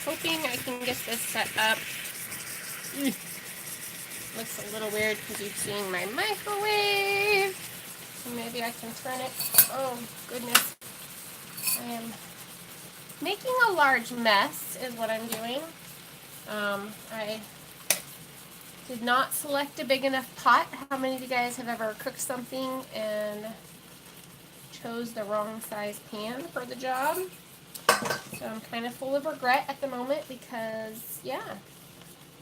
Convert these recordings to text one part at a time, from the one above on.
hoping I can get this set up. Looks a little weird because you've seen my microwave. So maybe I can turn it. Oh, goodness. I am making a large mess is what I'm doing. I did not select a big enough pot. How many of you guys have ever cooked something and chose the wrong size pan for the job? So I'm kind of full of regret at the moment because, yeah.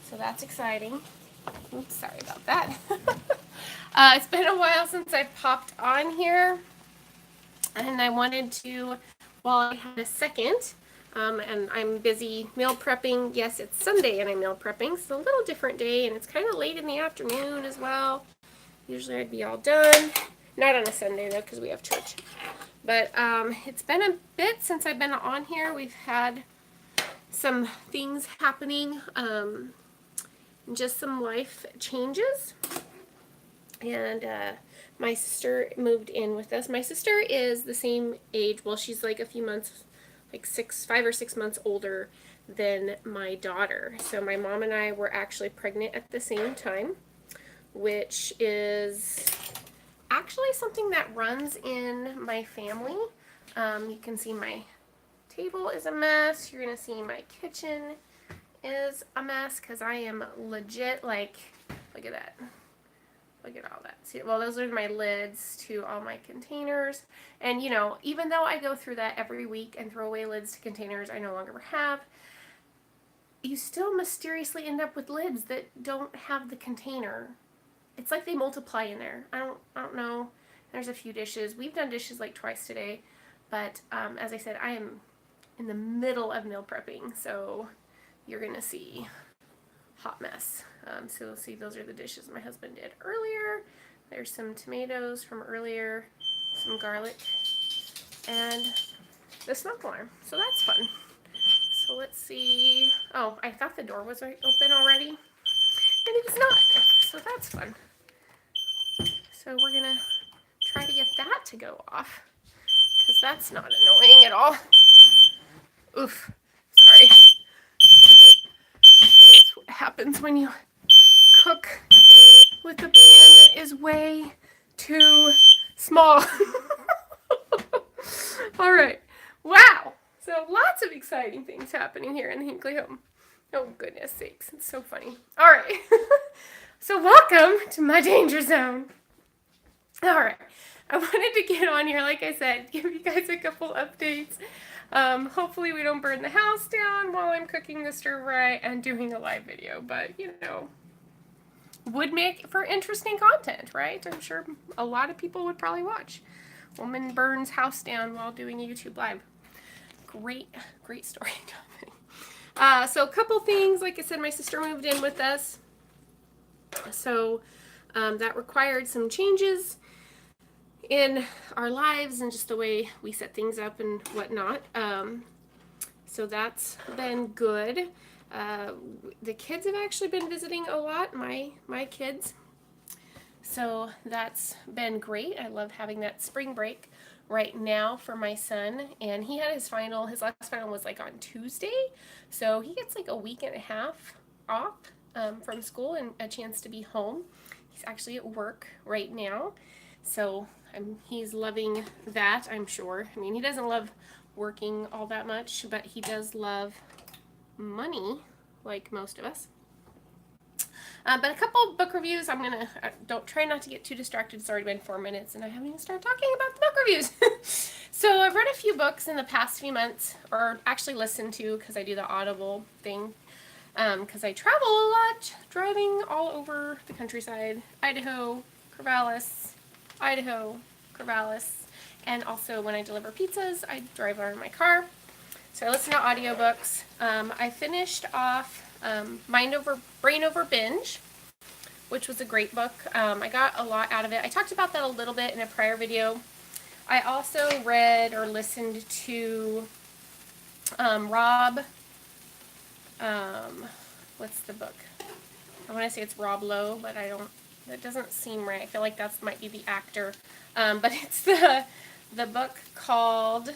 So that's exciting. Oops, sorry about that. It's been a while since I've popped on here, and I wanted to, while I had a second, and I'm busy meal prepping. Yes, it's Sunday and I'm meal prepping. It's a little different day, and it's kind of late in the afternoon as well. Usually I'd be all done. Not on a Sunday, though, because we have church. But it's been a bit since I've been on here. We've had some things happening, just some life changes. And my sister moved in with us. My sister is the same age. Well, she's like a few months, like 5 or 6 months older than my daughter. So my mom and I were actually pregnant at the same time, which is actually something that runs in my family. You can see my table is a mess. You're going to see my kitchen is a mess because I am legit like, look at that. Look at all that. See, well, those are my lids to all my containers. And, you know, even though I go through that every week and throw away lids to containers I no longer have, you still mysteriously end up with lids that don't have the container. It's like they multiply in there. I don't know. There's a few dishes. We've done dishes like twice today. But as I said, I am in the middle of meal prepping. So you're going to see hot mess. So you'll see those are the dishes my husband did earlier. There's some tomatoes from earlier, some garlic, and the smoke alarm. So that's fun. So let's see. Oh, I thought the door was open already, and it's not. So that's fun. So we're gonna try to get that to go off, because that's not annoying at all. Oof. Sorry. That's what happens when you cook with a pan that is way too small. All right. Wow. So lots of exciting things happening here in the Hinkley home. Oh, goodness sakes. It's so funny. All right. So welcome to my danger zone. All right. I wanted to get on here, like I said, give you guys a couple updates. Hopefully we don't burn the house down while I'm cooking the stir fry and doing a live video, but you know, would make for interesting content, right? I'm sure a lot of people would probably watch. Woman burns house down while doing a YouTube live. Great story. So a couple things, like I said, my sister moved in with us. So that required some changes in our lives and just the way we set things up and whatnot. So that's been good. The kids have actually been visiting a lot, my kids. So that's been great. I love having that spring break right now for my son. And he had his last final was like on Tuesday. So he gets like a week and a half off from school and a chance to be home. He's actually at work right now. So he's loving that, I'm sure. I mean, he doesn't love working all that much, but he does love money, like most of us. But a couple book reviews. Don't try not to get too distracted. It's already been 4 minutes and I haven't even started talking about the book reviews. So I've read a few books in the past few months, or actually listened to, because I do the Audible thing. Because I travel a lot, driving all over the countryside. Idaho, Corvallis, and also when I deliver pizzas, I drive around in my car. So I listen to audiobooks. I finished off Brain Over Binge, which was a great book. I got a lot out of it. I talked about that a little bit in a prior video. I also read or listened to Rob, what's the book? I want to say it's Rob Lowe, but that doesn't seem right. I feel like that might be the actor. But it's the book called,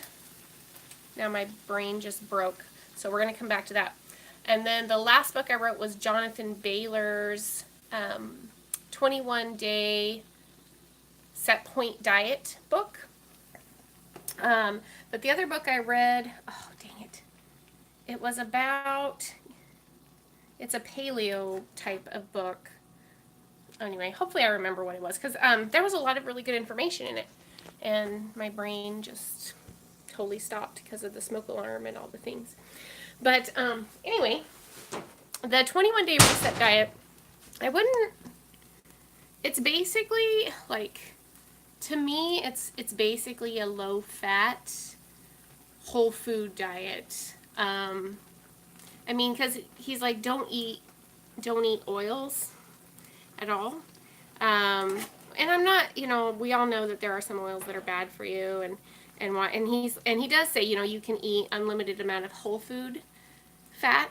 now my brain just broke. So we're going to come back to that. And then the last book I wrote was Jonathan Baylor's 21-day set point diet book. But the other book I read, oh dang it, it was about, it's a paleo type of book. Anyway, hopefully I remember what it was, because there was a lot of really good information in it, and my brain just totally stopped because of the smoke alarm and all the things. But anyway, the 21-day reset diet, it's basically like, to me, it's basically a low-fat, whole food diet. I mean, because he's like, don't eat oils at all. And I'm not, we all know that there are some oils that are bad for you, and he does say, you can eat unlimited amount of whole food fat,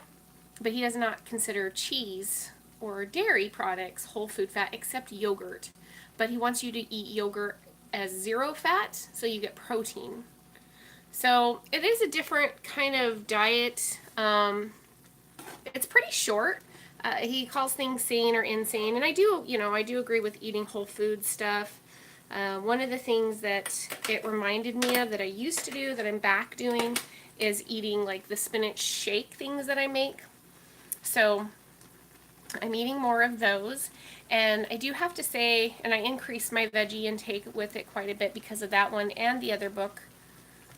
but he does not consider cheese or dairy products whole food fat except yogurt. But he wants you to eat yogurt as 0 fat, so you get protein. So it is a different kind of diet. It's pretty short. He calls things sane or insane, and I do agree with eating whole food stuff. One of the things that it reminded me of that I used to do, that I'm back doing, is eating like the spinach shake things that I make. So I'm eating more of those, and I do have to say, and I increased my veggie intake with it quite a bit because of that one and the other book,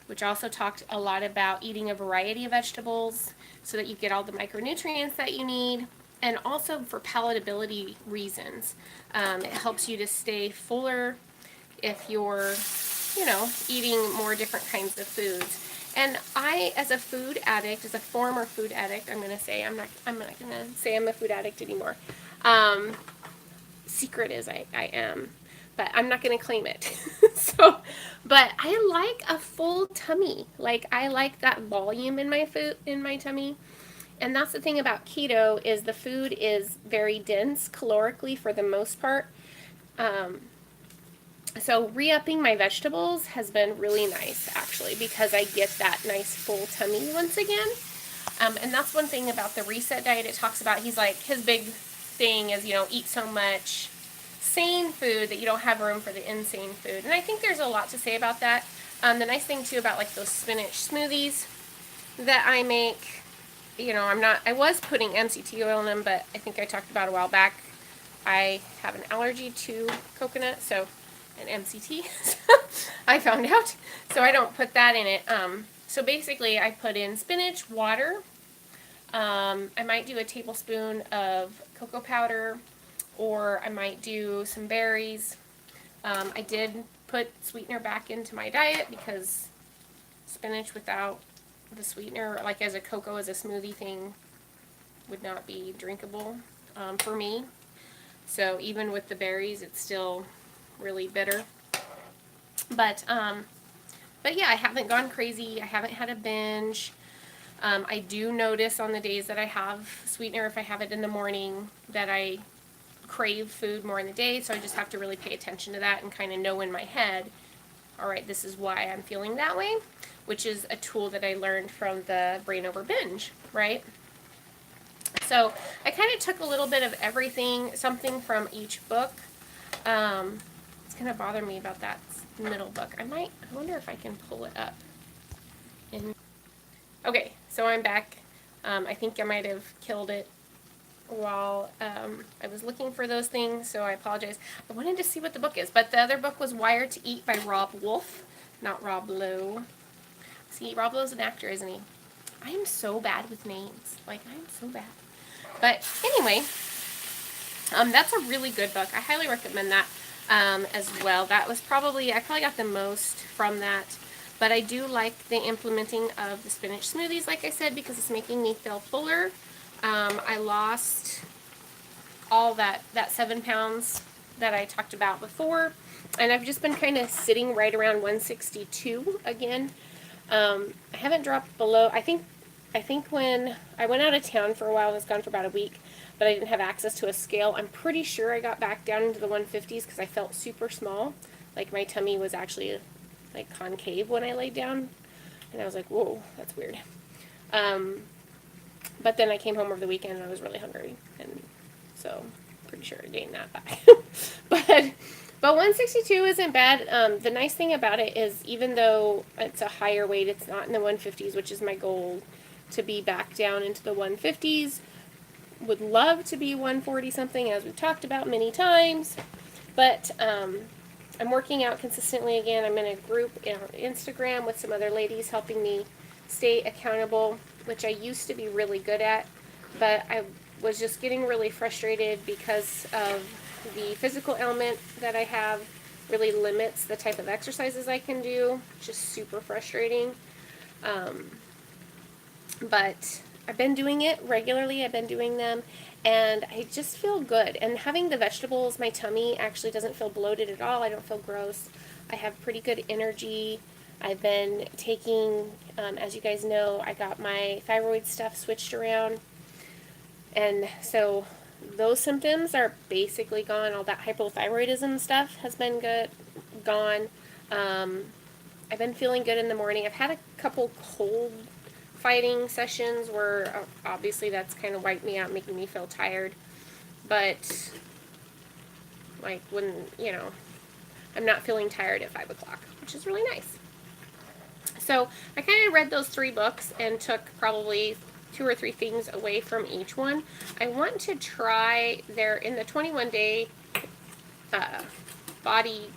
which also talked a lot about eating a variety of vegetables so that you get all the micronutrients that you need, and also for palatability reasons. It helps you to stay fuller if you're, eating more different kinds of foods. And I, as a food addict, as a former food addict, I'm not going to say I'm a food addict anymore. Secret is I am, but I'm not going to claim it. But I like a full tummy. Like, I like that volume in my tummy. And that's the thing about keto, is the food is very dense calorically for the most part. So re-upping my vegetables has been really nice, actually, because I get that nice full tummy once again. And that's one thing about the reset diet it talks about. He's like, his big thing is, eat so much sane food that you don't have room for the insane food. And I think there's a lot to say about that. The nice thing, too, about like those spinach smoothies that I make, I was putting MCT oil in them, but I think I talked about a while back, I have an allergy to coconut, and MCT, I found out, so I don't put that in it. So basically, I put in spinach, water, I might do a tablespoon of cocoa powder, or I might do some berries. I did put sweetener back into my diet because spinach without the sweetener, like as a smoothie thing, would not be drinkable for me. So even with the berries, it's still really bitter. But yeah, I haven't gone crazy. I haven't had a binge. I do notice on the days that I have sweetener, if I have it in the morning, that I crave food more in the day. So I just have to really pay attention to that and kind of know in my head, all right, this is why I'm feeling that way, which is a tool that I learned from the Brain Over Binge, right? So I kind of took a little bit of everything, something from each book. It's going to bother me about that middle book. I wonder if I can pull it up. Okay, so I'm back. I think I might have killed it while I was looking for those things, so I apologize. I wanted to see what the book is, but the other book was Wired to Eat by Rob Wolf, not Rob Lowe. See, Rob Lowe's an actor, isn't he? I am so bad with names. Like, I am so bad. But anyway, that's a really good book. I highly recommend that as well. I probably got the most from that. But I do like the implementing of the spinach smoothies, like I said, because it's making me feel fuller. I lost all that 7 pounds that I talked about before. And I've just been kind of sitting right around 162 again. I haven't dropped below, I think when I went out of town for a while, I was gone for about a week, but I didn't have access to a scale. I'm pretty sure I got back down into the 150s because I felt super small. Like, my tummy was actually like concave when I laid down, and I was like, whoa, that's weird. But then I came home over the weekend and I was really hungry, and so pretty sure I gained that back. but 162 isn't bad. The nice thing about it is even though it's a higher weight, it's not in the 150s, which is my goal to be back down into the 150s. Would love to be 140 something, as we've talked about many times, but I'm working out consistently again. I'm in a group on Instagram with some other ladies helping me stay accountable, which I used to be really good at, but I was just getting really frustrated because of the physical ailment that I have really limits the type of exercises I can do. Just super frustrating. But I've been doing it regularly. I've been doing them, and I just feel good. And having the vegetables, my tummy actually doesn't feel bloated at all. I don't feel gross. I have pretty good energy. I've been taking, as you guys know, I got my thyroid stuff switched around, and so those symptoms are basically gone. All that hypothyroidism stuff has been gone. I've been feeling good in the morning. I've had a couple cold fighting sessions where obviously that's kind of wiped me out, making me feel tired. But like when, I'm not feeling tired at 5 o'clock, which is really nice. So I kind of read those 3 books and took probably 2 or 3 things away from each one. I want to try in the 21-day body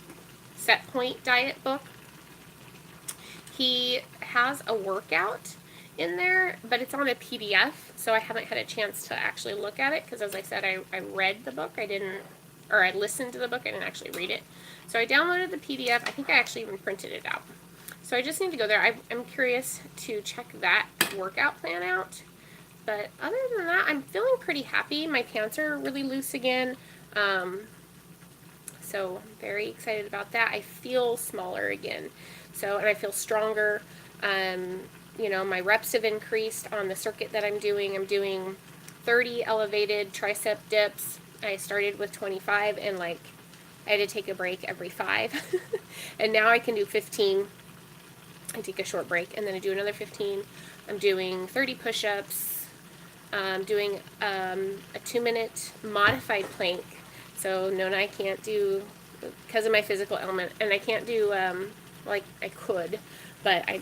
set point diet book. He has a workout in there, but it's on a PDF, so I haven't had a chance to actually look at it, because as I said, I read the book, I listened to the book, I didn't actually read it. So I downloaded the PDF, I think I actually even printed it out. So I just need to go there. I'm curious to check that workout plan out, but other than that, I'm feeling pretty happy. My pants are really loose again, so I'm very excited about that. I feel smaller again, and I feel stronger. My reps have increased on the circuit that I'm doing. I'm doing 30 elevated tricep dips. I started with 25, and I had to take a break every 5. And now I can do 15. I take a short break, and then I do another 15. I'm doing 30 push-ups. I'm doing a 2-minute modified plank. So Nona, I can't do, because of my physical ailment, and I can't do, I could, but I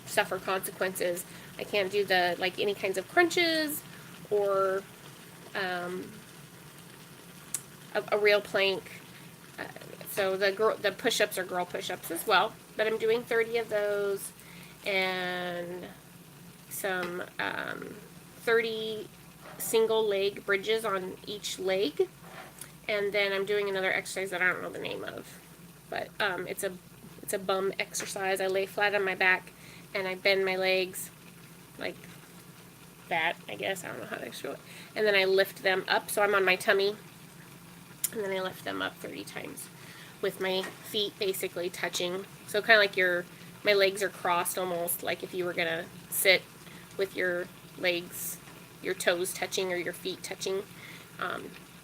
suffer consequences. I can't do any kinds of crunches or a real plank. So the push-ups are girl push-ups as well, but I'm doing 30 of those and some 30 single leg bridges on each leg, and then I'm doing another exercise that I don't know the name of, but it's a bum exercise. I lay flat on my back and I bend my legs like that, I guess. I don't know how to show it. And then I lift them up. So I'm on my tummy. And then I lift them up 30 times with my feet basically touching. So kind of like my legs are crossed almost, like if you were going to sit with your legs, your toes touching or your feet touching,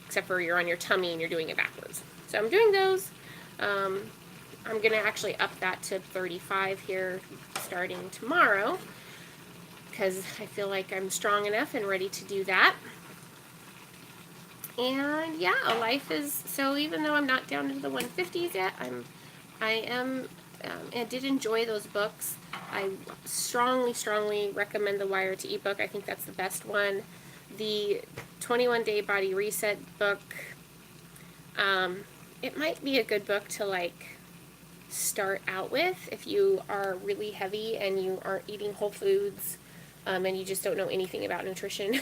except for you're on your tummy and you're doing it backwards. So I'm doing those. I'm going to actually up that to 35 here starting tomorrow, because I feel like I'm strong enough and ready to do that. And yeah, life is, so even though I'm not down into the 150s yet, I did enjoy those books. I strongly recommend the Wire to Eat book. I think that's the best one. The 21-day body reset book, it might be a good book to start out with if you are really heavy and you aren't eating whole foods, and you just don't know anything about nutrition.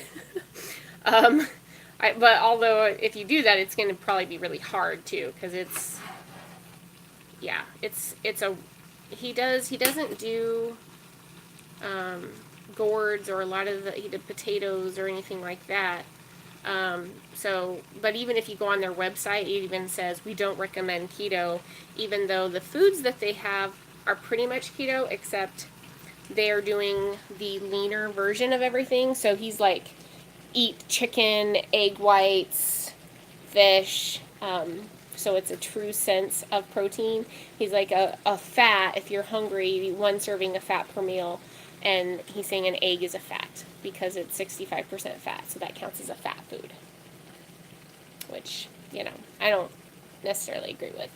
But although if you do that, it's going to probably be really hard too, because he doesn't do gourds or a lot of the potatoes or anything like that. But even if you go on their website, it even says we don't recommend keto, even though the foods that they have are pretty much keto, except they are doing the leaner version of everything. So he's like, eat chicken, egg whites, fish, so it's a true sense of protein. He's like a fat, if you're hungry, 1 serving of fat per meal, And he's saying an egg is a fat because it's 65% fat, so that counts as a fat food. Which, I don't necessarily agree with.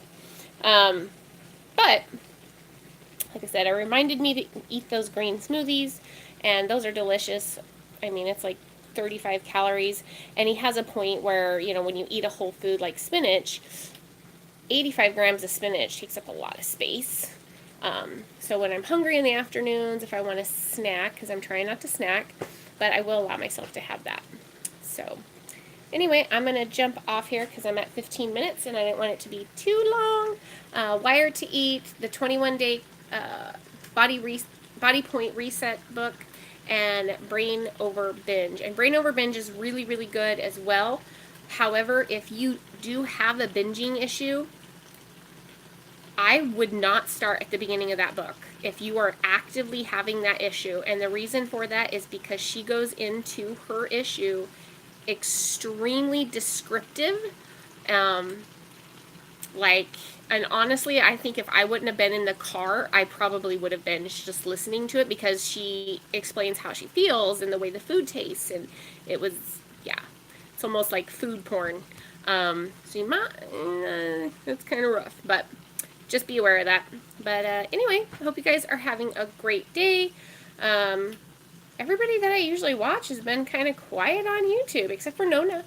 But, like I said, it reminded me to eat those green smoothies, and those are delicious. I mean, it's like 35 calories, and he has a point where, when you eat a whole food like spinach, 85 grams of spinach takes up a lot of space. So when I'm hungry in the afternoons, if I want to snack, because I'm trying not to snack, but I will allow myself to have that. So anyway, I'm going to jump off here because I'm at 15 minutes and I didn't want it to be too long. Wired to Eat, the 21-day Body Point Reset book, and Brain Over Binge. And Brain Over Binge is really, really good as well. However, if you do have a binging issue, I would not start at the beginning of that book if you are actively having that issue. And the reason for that is because she goes into her issue extremely descriptive. And honestly, I think if I wouldn't have been in the car, I probably would have been just listening to it, because she explains how she feels and the way the food tastes, and it was, it's almost like food porn. So you might, it's kind of rough, but just be aware of that. But anyway, I hope you guys are having a great day. Everybody that I usually watch has been kind of quiet on YouTube, except for Nona.